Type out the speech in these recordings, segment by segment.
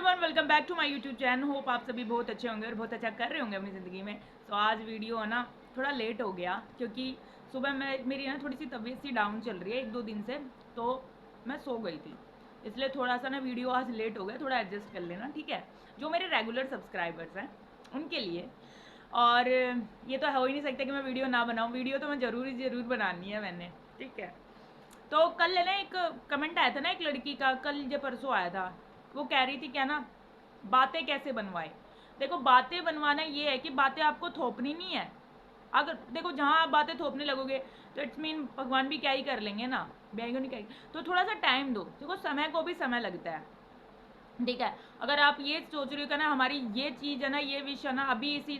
Everyone, welcome back to my YouTube channel. Hope आप सभी बहुत अच्छे होंगे और बहुत अच्छा कर रहे होंगे अपनी ज़िंदगी में। तो आज वीडियो है ना थोड़ा लेट हो गया क्योंकि सुबह मेरी ना थोड़ी सी तबीयत सी डाउन चल रही है 1-2 दिन से, तो मैं सो गई थी, इसलिए थोड़ा सा ना वीडियो आज लेट हो गया। थोड़ा एडजस्ट कर लेना, ठीक है। जो मेरे रेगुलर सब्सक्राइबर्स हैं उनके लिए। और ये तो हो ही नहीं सकता कि मैं वीडियो ना बनाऊँ, वीडियो तो मैं ज़रूर बनानी है मैंने, ठीक है। तो कल है ना एक कमेंट आया था ना एक लड़की का, कल जो परसों आया था। वो कह रही थी क्या ना, बातें कैसे बनवाए। देखो, बातें बनवाना ये है कि बातें आपको थोपनी नहीं है। अगर देखो जहाँ आप बातें थोपने लगोगे तो इट्स मीन भगवान भी क्या ही कर लेंगे ना, बेगो नहीं कहेंगे। तो थोड़ा सा टाइम दो, देखो समय को भी समय लगता है, ठीक है। अगर आप ये सोच रहे हो कि ना हमारी ये चीज़ है ना, ये विश है ना अभी इसी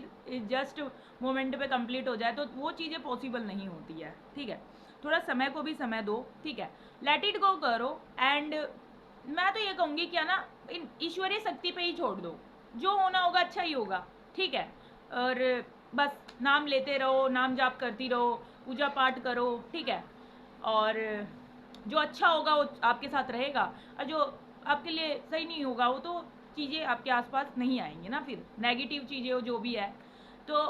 जस्ट मोमेंट पे कंप्लीट हो जाए, तो वो चीज़ें पॉसिबल नहीं होती है, ठीक है। थोड़ा समय को भी समय दो, ठीक है। लेट इट गो करो। एंड मैं तो ये कहूँगी क्या ना, ईश्वरीय शक्ति पे ही छोड़ दो, जो होना होगा अच्छा ही होगा, ठीक है। और बस नाम लेते रहो, नाम जाप करती रहो, पूजा पाठ करो, ठीक है। और जो अच्छा होगा वो आपके साथ रहेगा, और जो आपके लिए सही नहीं होगा वो तो चीज़ें आपके आसपास नहीं आएंगी ना, फिर नेगेटिव चीज़ें हो जो भी है। तो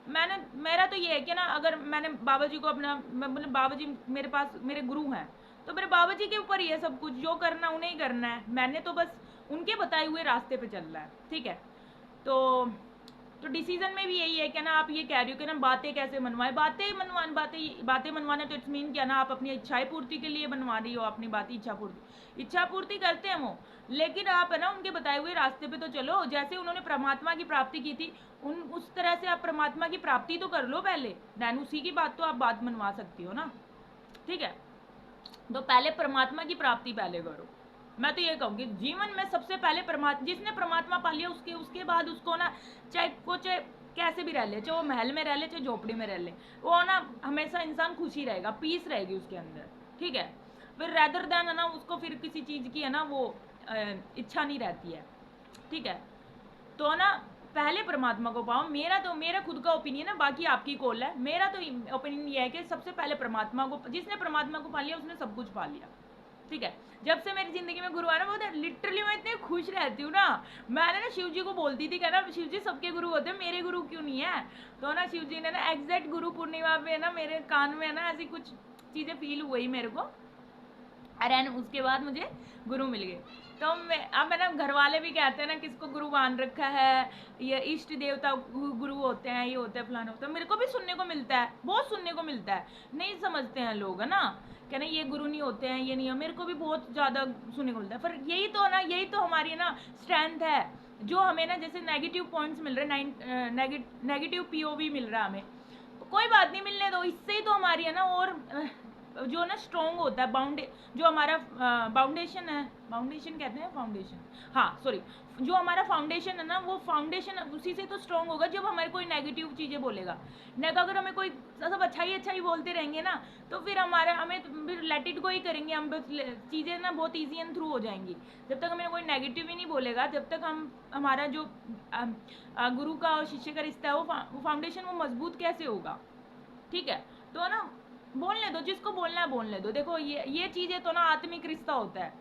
मैंने मेरा तो ये है कि ना, अगर मैंने बाबा जी को अपना, मतलब बाबा जी मेरे पास मेरे गुरु हैं, तो मेरे बाबा जी के ऊपर ही है सब कुछ। जो करना उन्हें ही करना है, मैंने तो बस उनके बताए हुए रास्ते पे चलना है, ठीक है। तो डिसीजन में भी यही है कि ना, आप ये कह रही हो कि ना बातें कैसे मनवाए, बातें मनवाना, तो इट्स मीन क्या ना, आप अपनी इच्छाएं पूर्ति के लिए बनवा रही हो अपनी बात। इच्छा पूर्ति करते हैं वो, लेकिन आप है ना उनके बताए हुए रास्ते पे तो चलो। जैसे उन्होंने परमात्मा की प्राप्ति की थी, उस तरह से आप परमात्मा की प्राप्ति तो कर लो पहले, देन उसी की बात तो आप बात मनवा सकती हो ना, ठीक है। तो पहले परमात्मा की प्राप्ति पहले करो। मैं तो ये कहूँगी जीवन में सबसे पहले परमात्मा, जिसने परमात्मा पा लिया उसके बाद उसको ना, चाहे कैसे भी रह ले, चाहे वो महल में रह ले चाहे झोपड़ी में रह ले, वो ना हमेशा इंसान खुश ही रहेगा, पीस रहेगी उसके अंदर, ठीक है। फिर रेदर देन है ना उसको फिर किसी चीज़ की है ना वो इच्छा नहीं रहती है, ठीक है। तो ना पहले परमात्मा को पाओ। मेरा खुद का ओपिनियन है, बाकी आपकी कॉल है। मेरा तो ओपिनियन ये है कि सबसे पहले परमात्मा को, जिसने परमात्मा को पा लिया उसने सब कुछ पा लिया, ठीक है। जब से मेरी जिंदगी में गुरु आया ना, बहुत लिटरली मैं इतनी खुश रहती हूँ ना। मैंने ना शिव जी को बोलती थी, कहना शिव जी सबके गुरु होते हैं, मेरे गुरु क्यों नहीं है। तो ना शिव जी ने ना एग्जैक्ट गुरु पूर्णिमा पे ना मेरे कान में ना ऐसी कुछ चीज़ें फील हुई मेरे को, अरे उसके बाद मुझे गुरु मिल गए। तो मैं अब है ना, घर वाले भी कहते हैं ना किसको गुरु मान रखा है, ये इष्ट देवता गुरु होते हैं, ये होता है फलाना होता है। मेरे को भी सुनने को मिलता है, बहुत सुनने को मिलता है। नहीं समझते हैं लोग, है ना, कहना ये गुरु नहीं होते हैं, ये नहीं है। मेरे को भी बहुत ज़्यादा सुनने को मिलता है, पर यही तो ना, यही तो हमारी ना स्ट्रेंथ है, जो हमें ना जैसे नेगेटिव पॉइंट्स मिल रहे हैं, नेगेटिव पीओवी मिल रहा है हमें, कोई बात नहीं, मिलने दो। इससे ही तो हमारी है ना, और जो ना स्ट्रॉन्ग होता है जो हमारा फाउंडेशन है, फाउंडेशन कहते हैं, फाउंडेशन, हाँ सॉरी, जो हमारा फाउंडेशन है ना, वो फाउंडेशन उसी से तो स्ट्रॉन्ग होगा जब हमारे कोई नेगेटिव चीज़ें बोलेगा। नहीं तो अगर हमें कोई सब अच्छा ही बोलते रहेंगे ना, तो फिर हमें फिर लेट इट गो ही करेंगे हम, चीज़ें ना बहुत ईजी एंड थ्रू हो जाएंगी। जब तक हमें कोई नेगेटिव ही नहीं बोलेगा, जब तक हमारा जो गुरु का और शिष्य का रिश्ता है, वो फाउंडेशन वो मजबूत कैसे होगा, ठीक है। तो ना बोलने दो, जिसको बोलना है बोलने दो। देखो ये चीज़ें तो ना आत्मिक रिश्ता होता है,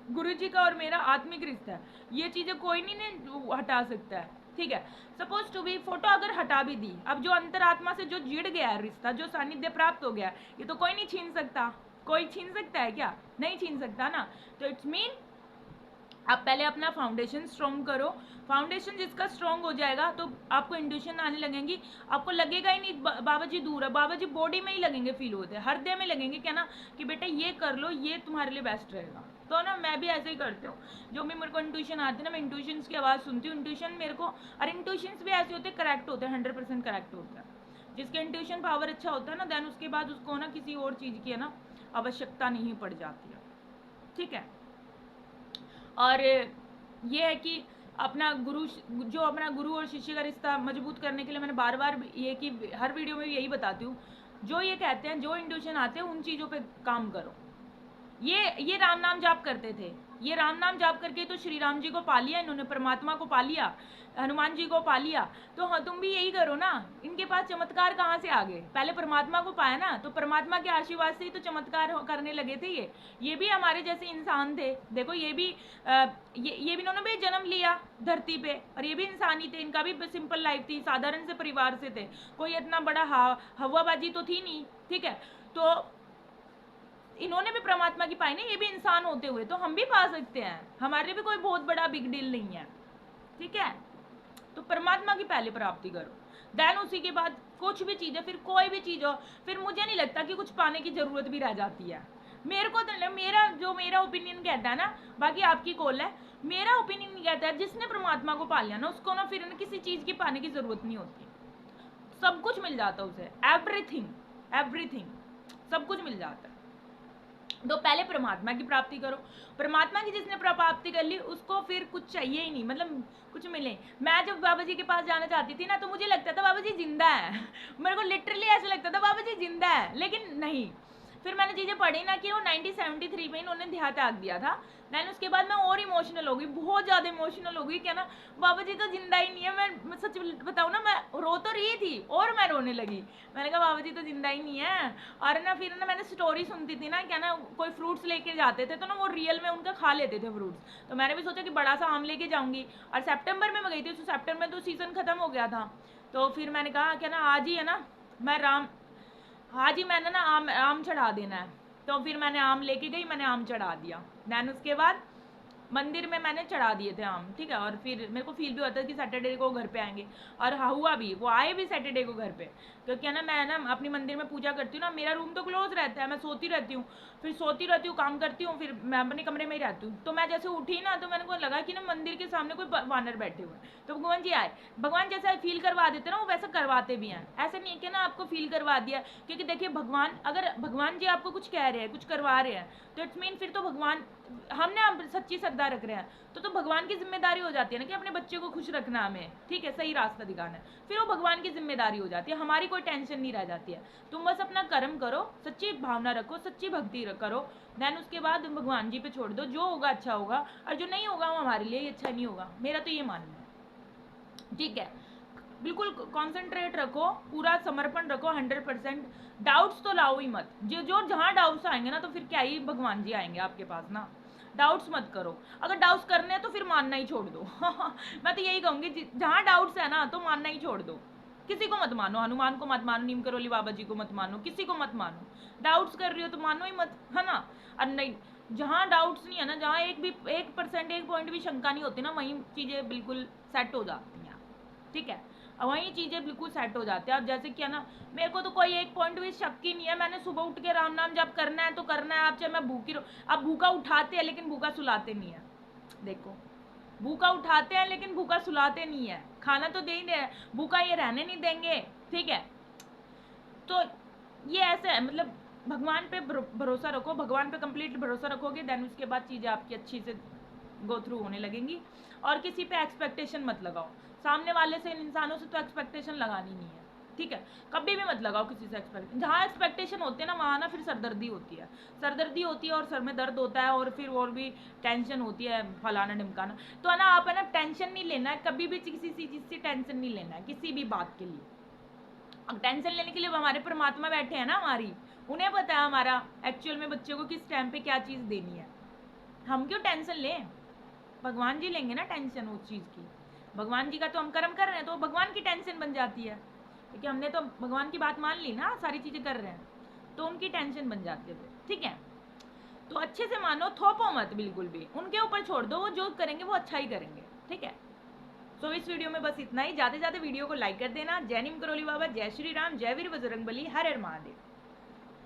गुरु जी का और मेरा आत्मिक रिश्ता है। ये चीज़ें कोई नहीं हटा सकता है, ठीक है। सपोज टू बी फोटो अगर हटा भी दी, अब जो अंतरात्मा से जो जुड़ गया है रिश्ता, जो सानिध्य प्राप्त हो गया, ये तो कोई नहीं छीन सकता। कोई छीन सकता है क्या? नहीं छीन सकता ना। तो इट्स मीन आप पहले अपना फाउंडेशन स्ट्रॉन्ग करो। फाउंडेशन जिसका स्ट्रॉन्ग हो जाएगा तो आपको इंट्यूशन आने लगेंगी, आपको लगेगा ही नहीं बाबा जी दूर है, बाबा जी बॉडी में ही लगेंगे, फील होते हैं, हृदय में लगेंगे, क्या ना कि बेटा ये कर लो, ये तुम्हारे लिए बेस्ट रहेगा। तो ना मैं भी ऐसे ही करती हूँ, जो भी मेरे को इंट्यूशन आती है ना, मैं इंट्यूशंस की आवाज़ सुनती हूँ। इंट्यूशन मेरे को, और इंट्यूशंस भी ऐसे होते हैं, करेक्ट होते हैं, 100% करेक्ट होता है। जिसके इंट्यूशन पावर अच्छा होता है ना, देन उसके बाद उसको ना किसी और चीज़ की है ना आवश्यकता नहीं पड़ जाती है, ठीक है। और ये है कि अपना गुरु और शिष्य का रिश्ता मजबूत करने के लिए मैंने बार बार ये कि हर वीडियो में यही बताती हूँ, जो ये कहते हैं, जो इंट्यूशन आते हैं उन चीज़ों पे काम करो, ये राम नाम जाप करते थे, ये राम नाम जाप करके तो श्री राम जी को पा लिया इन्होंने, परमात्मा को पा लिया, हनुमान जी को पा लिया। तो हाँ, तुम भी यही करो ना। इनके पास चमत्कार कहाँ से आ गए? पहले परमात्मा को पाया ना, तो परमात्मा के आशीर्वाद से ही तो चमत्कार करने लगे थे। ये भी हमारे जैसे इंसान थे। देखो ये भी इन्होंने भी जन्म लिया धरती पे, और ये भी इंसान ही थे। इनका भी सिंपल लाइफ थी, साधारण से परिवार से थे, कोई इतना बड़ा हवाबाजी तो थी नहीं, ठीक है। तो इन्होंने भी परमात्मा की पाई ना, ये भी इंसान होते हुए, तो हम भी पा सकते हैं। हमारे भी कोई बहुत बड़ा बिग डील नहीं है, ठीक है। तो परमात्मा की पहले प्राप्ति करो, देन उसी के बाद कुछ भी चीज़ है, फिर कोई भी चीज़ हो, फिर मुझे नहीं लगता कि कुछ पाने की ज़रूरत भी रह जाती है। मेरे को तो मेरा ओपिनियन कहता है ना, बाकी आपकी कॉल है, मेरा ओपिनियन कहता है जिसने परमात्मा को पा लिया ना, उसको ना फिर किसी चीज़ की पाने की ज़रूरत नहीं होती, सब कुछ मिल जाता है उसे, एवरीथिंग सब कुछ मिल जाता है। तो पहले परमात्मा की प्राप्ति करो। परमात्मा की जिसने प्राप्ति कर ली उसको फिर कुछ चाहिए ही नहीं, मतलब कुछ मिले। मैं जब बाबा जी के पास जाना चाहती थी ना, तो मुझे लगता था बाबा जी जिंदा है मेरे को लिटरली ऐसा लगता था बाबा जी जिंदा है, लेकिन नहीं। फिर मैंने चीज़ें पढ़ी ना कि वो 1973 में इन्होंने देहात त्याग दिया था। देन उसके बाद मैं और इमोशनल हो गई, बहुत ज़्यादा इमोशनल हो गई। क्या ना, बाबा जी तो जिंदा ही नहीं है। मैं सच बताऊँ ना, मैं रो तो रही थी और मैं रोने लगी। मैंने कहा बाबा जी तो जिंदा ही नहीं है। और ना फिर ना मैंने स्टोरी सुनती थी ना, क्या ना कोई फ्रूट्स लेके जाते थे तो ना वो रियल में उनका खा लेते थे फ्रूट्स। तो मैंने भी सोचा कि बड़ा सा आम लेके जाऊँगी, और सेप्टेम्बर में मैं गई थी, तो सेप्टेम्बर में तो सीज़न ख़त्म हो गया था। तो फिर मैंने कहा क्या ना आज ही है ना हाँ जी, मैंने ना आम चढ़ा देना है। तो फिर मैंने आम लेके गई, मैंने आम चढ़ा दिया। देन उसके बाद मंदिर में मैंने चढ़ा दिए थे आम, ठीक है। और फिर मेरे को फील भी होता है कि सैटरडे को घर पे आएंगे, और हाँ हुआ भी, वो आए भी सैटरडे को घर पे। क्योंकि है ना, मैं ना अपनी मंदिर में पूजा करती हूँ ना, मेरा रूम तो क्लोज रहता है, मैं सोती रहती हूँ, फिर सोती रहती हूँ, काम करती हूँ, फिर मैं अपने कमरे में ही रहती हूँ। तो मैं जैसे उठी ना, तो मैंने को लगा कि ना मंदिर के सामने कोई वानर बैठे हुए हैं, तो भगवान जी आए। भगवान जैसा फील करवा देते ना, वो वैसा करवाते भी हैं। ऐसे नहीं है कि ना आपको फील करवा दिया, क्योंकि देखिए भगवान, अगर भगवान जी आपको कुछ कह रहे हैं, कुछ करवा रहे हैं, तो इट्स मीन फिर तो भगवान, हमने आप सच्ची श्रद्धा रख रहे हैं, तो भगवान की जिम्मेदारी हो जाती है ना कि अपने बच्चे को खुश रखना हमें, ठीक है, सही रास्ता दिखाना है। फिर वो भगवान की जिम्मेदारी हो जाती है, हमारी कोई टेंशन नहीं रह जाती है। तुम बस अपना कर्म करो, सच्ची भावना रखो, सच्ची भक्ति करो, देन उसके बाद भगवान जी पे छोड़ दो। जो होगा अच्छा होगा, और जो नहीं होगा वो हमारे लिए अच्छा नहीं होगा। मेरा तो ये मानना है, ठीक है। बिल्कुल कॉन्सेंट्रेट रखो, पूरा समर्पण रखो 100%। डाउट्स तो लाओ ही मत। जो जहाँ डाउट्स आएंगे ना, तो फिर क्या ही भगवान जी आएंगे आपके पास ना। डाउट्स मत करो। अगर डाउट्स करने हैं तो फिर मानना ही छोड़ दो मैं तो यही कहूँगी, जहाँ डाउट्स है ना, तो मानना ही छोड़ दो। किसी को मत मानो, हनुमान को मत मानो, नीम करोली बाबा जी को मत मानो, किसी को मत मानो। डाउट्स कर रही हो तो मानो ही मत, है ना। और नहीं, जहाँ डाउट्स नहीं है ना, जहाँ 1% 1 पॉइंट भी शंका नहीं होती ना, वहीं चीज़ें बिल्कुल सेट हो जाती हैं, ठीक है। वहीं चीज़ें बिल्कुल सेट हो जाती है। अब जैसे क्या ना, मेरे को तो कोई 1 पॉइंट भी शक ही नहीं है। मैंने सुबह उठ के राम नाम जब करना है तो करना है, आप चाहे मैं भूखी रहो। अब भूखा उठाते हैं लेकिन भूखा सुलाते नहीं है। देखो, भूखा उठाते हैं लेकिन भूखा सुलाते नहीं है। खाना तो दे ही दे, भूखा ये रहने नहीं देंगे, ठीक है। तो ये ऐसे है, मतलब भगवान पे भरोसा रखो, भगवान पे कंप्लीट भरोसा रखोगे, देन उसके बाद चीज़ें आपकी अच्छी से गो थ्रू होने लगेंगी। और किसी पे एक्सपेक्टेशन मत लगाओ, सामने वाले से, इन इंसानों से तो एक्सपेक्टेशन लगानी नहीं है, ठीक है। कभी भी मत लगाओ किसी से एक्सपेक्टेशन। जहाँ एक्सपेक्टेशन होती है ना, वहाँ ना फिर सरदर्दी होती है, और सर में दर्द होता है, और फिर और भी टेंशन होती है, फलाना ढिमकाना। तो है ना, आप है ना टेंशन नहीं लेना है, कभी भी किसी चीज़ से टेंशन नहीं लेना है, किसी भी बात के लिए। अब टेंशन लेने के लिए हमारे परमात्मा बैठे हैं ना, हमारी, उन्हें पता है हमारा एक्चुअल में बच्चे को किस टाइम पे क्या चीज़ देनी है। हम क्यों टेंशन लें? भगवान जी लेंगे ना टेंशन उस चीज़ की। भगवान जी का तो हम कर्म कर रहे हैं, तो भगवान की टेंशन बन जाती है, क्योंकि हमने तो भगवान की बात मान ली ना, सारी चीज़ें कर रहे हैं, तो उनकी टेंशन बन जाती है, ठीक है। तो अच्छे से मानो, थोपो मत बिल्कुल भी, उनके ऊपर छोड़ दो, वो जो करेंगे वो अच्छा ही करेंगे, ठीक है। तो इस वीडियो में बस इतना ही। जाते जाते वीडियो को लाइक कर देना। जय नीम करोली बाबा, जय श्री राम, जय वीर बजरंग बली, हर हर महादेव।